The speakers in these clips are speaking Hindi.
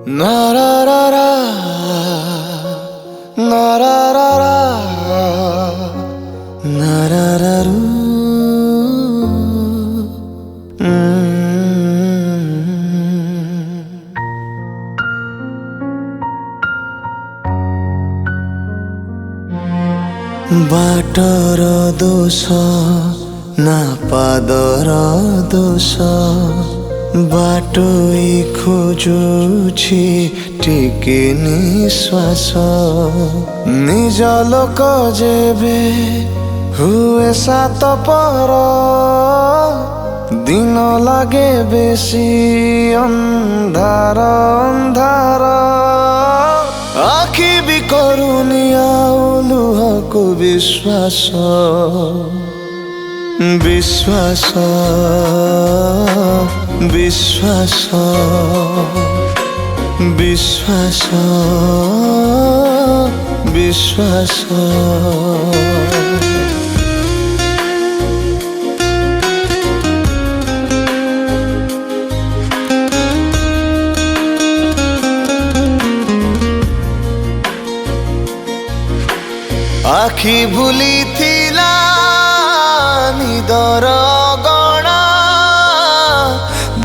Na ra ra ra, na ra ra ra, na ra ra ru. बाटर दोष ना पादर दोष बाटोई खोजुछि टिके निश्वास निज लोक जेबे हुए सात पर दिन लागे बेसी अंधार अंधार आखि भी करुनी लुह को विश्वास विश्वास विश्वास विश्वास विश्वास आखि भूली थिला निदर गणा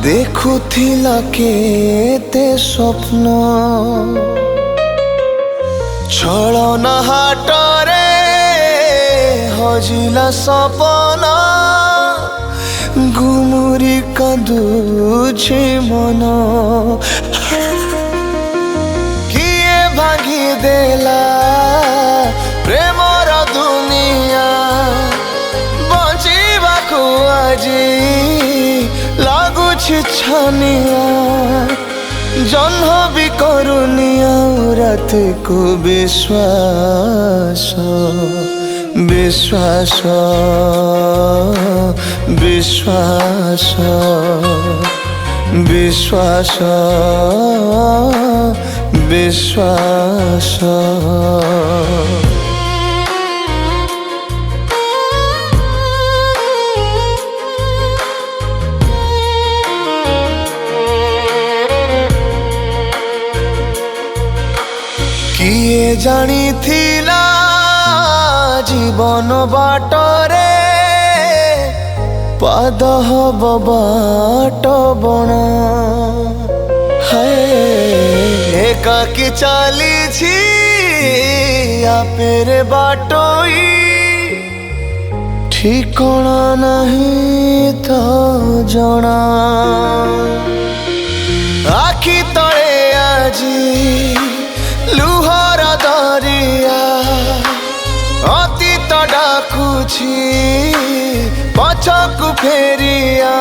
देखुथिला केते स्वप्न छलना हाटरे हजिला सपना गुमुरी कांदुछि मन किए भांगी देला प्रेमर दुनिया बचिबाकु आजी लागुछि छानिया जन्म भी करुनी रात को विश्वास विश्वास विश्वास विश्वास विश्वास किए जानी थिला जीवन बाटरे पाद हब बाट बण एकाकी चली आपेरे बाटोई ठिकଣା नहीं तो जना आखि तले आजी लुहर दरिया अतीत डाकुछि पछकु फेरिया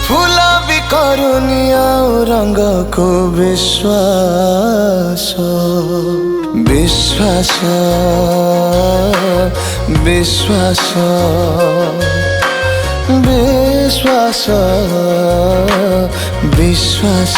फूल भी करुनी रंग को विश्वास विश्वास विश्वास विश्वास विश्वास